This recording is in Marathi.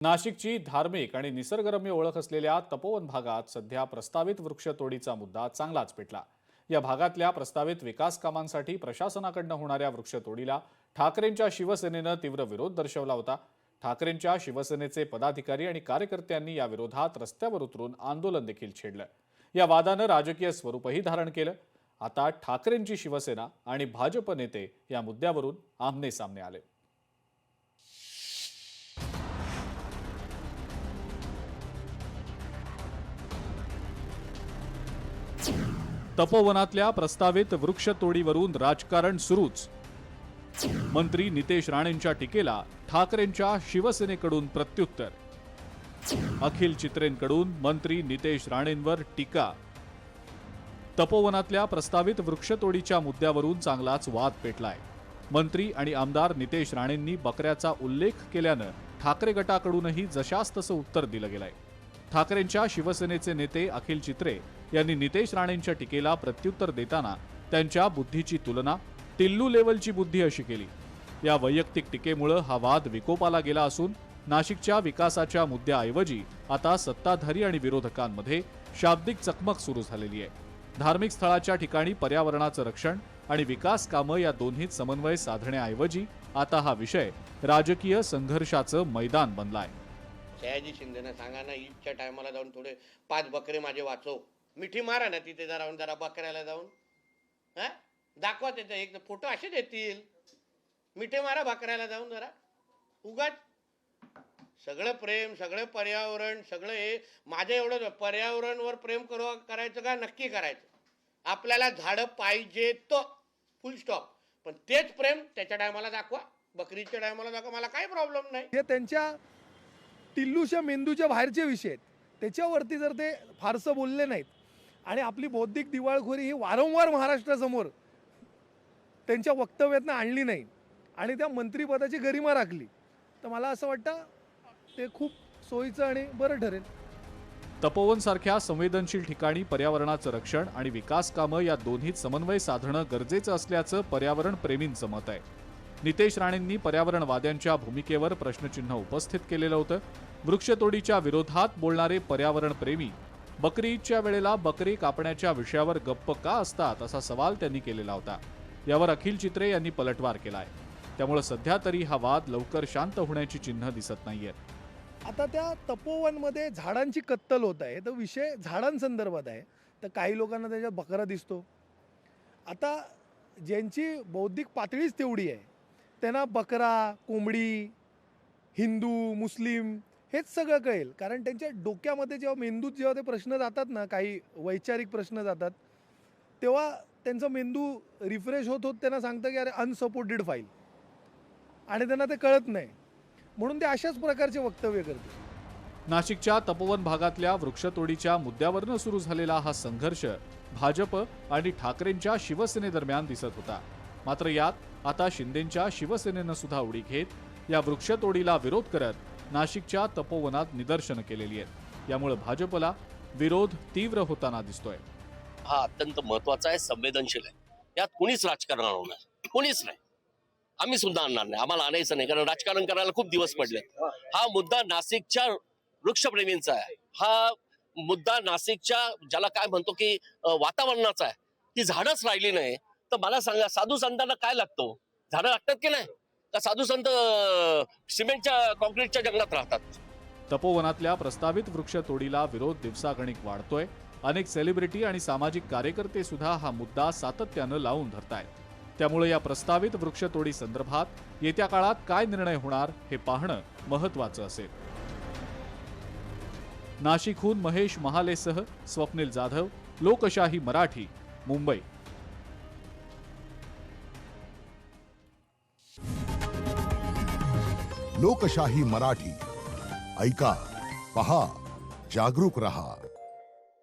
नाशिकची धार्मिक आणि निसर्गरम्य ओळख असलेल्या तपोवन भागात सध्या प्रस्तावित वृक्षतोडीचा मुद्दा चांगलाच पेटला। या भागातल्या प्रस्तावित विकास कामांसाठी प्रशासनाकडून होणाऱ्या वृक्षतोडीला ठाकरेंच्या शिवसेनेनं तीव्र विरोध दर्शवला होता। ठाकरेंच्या शिवसेनेचे पदाधिकारी आणि कार्यकर्त्यांनी या विरोधात रस्त्यावर उतरून आंदोलन देखील छेडलं। या वादानं राजकीय स्वरूपही धारण केलं। आता ठाकरेंची शिवसेना आणि भाजप नेते या मुद्द्यावरून आमने सामने आले। तपोवनातल्या प्रस्तावित वृक्षतोडीवरून राजकारण सुरूच। मंत्री नितेश राणेंच्या टीकेला ठाकरेंच्या शिवसेनेकडून प्रत्युत्तर। अखिल चित्रेंकडून मंत्री नितेश राणेंवर टीका। तपोवनातल्या प्रस्तावित वृक्षतोडीच्या मुद्द्यावरून चांगलाच वाद पेटलाय। मंत्री आणि आमदार नितेश राणेंनी बकऱ्याचा उल्लेख केल्यानं ठाकरे गटाकडूनही जशास तसं उत्तर दिलं गेलंय। ठाकरेंच्या शिवसेनेचे नेते अखिल चित्रे यांनी नितेश राणेंच्या टीकेला प्रत्युत्तर देताना त्यांच्या बुद्धीची तुलना टिल्लू लेवलची बुद्धी अशी केली। या वैयक्तिक टीकेमुळे हा वाद विकोपाला गेला असून नाशिकच्या विकासाच्या मुद्द्याऐवजी आता सत्ताधारी आणि विरोधकांमध्ये शाब्दिक चकमक सुरू झालेली आहे। धार्मिक स्थळाच्या ठिकाणी पर्यावरणाचं रक्षण आणि विकास कामं या दोन्हीत समन्वय साधण्याऐवजी आता हा विषय राजकीय संघर्षाचं मैदान बनलाय। सयाजी शिंदेना सांगा ना, ईदच्या टायमाला जाऊन थोडे 5 बकरे माझे वाचव, मिठी मारा ना तिथे जरा बकऱ्याला जाऊन दाखवा, त्याचा एक फोटो असे देतील, मिठी मारा बकऱ्याला जाऊन जरा। उगाच सगळं प्रेम, सगळं पर्यावरण, सगळं हे माझं एवढं पर्यावरणवर प्रेम करायचं का? नक्की करायचं। आपल्याला झाडं पाहिजे तो फुल स्टॉप, पण तेच प्रेम त्याच्या टायमाला दाखवा, बकरीच्या टायमाला दाखवा, मला काही प्रॉब्लेम नाही। हे त्यांच्या टिल्लूच्या मेंदूच्या बाहेरचे विषय आहेत, त्याच्यावरती जर ते फारसं बोलले नाहीत आणि आपली बौद्धिक दिवाळखोरी ही वारंवार महाराष्ट्रासमोर त्यांच्या वक्तव्यातनं आणली नाही आणि त्या मंत्रिपदाची गरिमा राखली, तर मला असं वाटतं ते खूप सोयीचं आणि बरं ठरेल। तपोवन सारख्या संवेदनशील ठिकाणी पर्यावरणाचं रक्षण आणि विकास कामं या दोन्हीत समन्वय साधणं गरजेचं असल्याचं पर्यावरण प्रेमींचं मत आहे। नितेश राणेंनी पर्यावरणवाद्यांच्या भूमिकेवर प्रश्नचिन्ह उपस्थित केलेलं होतं। वृक्षतोडीच्या विरोधात बोलणारे पर्यावरण प्रेमी बकरी ईदच्या वेळेला बकरी कापण्याच्या विषयावर गप्प का असतात असा सवाल त्यांनी केलेला होता। यावर अखिल चित्रे यांनी पलटवार केलाय। त्यामुळे सध्या तरी हा वाद लवकर शांत होण्याची चिन्ह दिसत नाहीयेत। आता त्या तपोवनमध्ये झाडांची कत्तल होत आहे, तर विषय झाडांसंदर्भात आहे, तर काही लोकांना त्याच्यात बकरा दिसतो। आता ज्यांची बौद्धिक पातळीच तेवढी आहे त्यांना बकरा, कोंबडी, हिंदू, मुस्लिम हेच सगळं कळेल, कारण त्यांच्या डोक्यामध्ये जेव्हा मेंदूत जेव्हा ते प्रश्न जातात ना, काही वैचारिक प्रश्न जातात, तेव्हा त्यांचा मेंदू रिफ्रेश होत होत त्यांना सांगतं की अरे अनसपोर्टेड फाईल, आणि त्यांना ते कळत नाही, म्हणून ते अशाच प्रकारचे वक्तव्य करतात। नाशिकच्या तपोवन भागातल्या वृक्षतोडीच्या मुद्द्यावरून सुरू झालेला हा संघर्ष भाजप आणि ठाकरेंच्या शिवसेनेदरम्यान दिसत होता। मात्र यात आता शिंदेंच्या शिवसेनेनं सुद्धा उडी घेत या वृक्षतोडीला विरोध करत नाशिकच्या तपोवनात निदर्शनं केलेली आहेत। यामुळे भाजपला विरोध तीव्र होताना दिसतोय। हा अत्यंत महत्वाचा आहे, संवेदनशील आहे, यात कुणीच राजकारण आणणार, कुणीच नाही, आम्ही सुद्धा आणणार नाही, आम्हाला आणायचं नाही, कारण राजकारण करायला खूप दिवस पडले। हा मुद्दा नाशिकच्या वृक्षप्रेमींचा आहे, हा मुद्दा नाशिकच्या ज्याला काय म्हणतो की वातावरणाचा आहे। ती झाडच राहिली नाही तर मला सांगा, साधू संतांना काय लागतं? झाडं लागतात की नाही? का साधू संत सिमेंटच्या कॉन्क्रीटच्या जंगलात राहतात? तपोवनातल्या प्रस्तावित वृक्षतोडीला विरोध दिवसागणिक वाढतोय। अनेक सेलिब्रिटी आणि सामाजिक कार्यकर्ते सुद्धा हा मुद्दा सातत्यानं लावून धरतायत। त्यामुळे या प्रस्तावित वृक्षतोडी संदर्भात येत्या काळात काय निर्णय होणार हे पाहणं महत्त्वाचं असेल। नाशिकहून महेश महालेसह स्वप्नील जाधव, लोकशाही मराठी, मुंबई। लोकशाही मराठी ऐका, पहा, जागरूक रहा।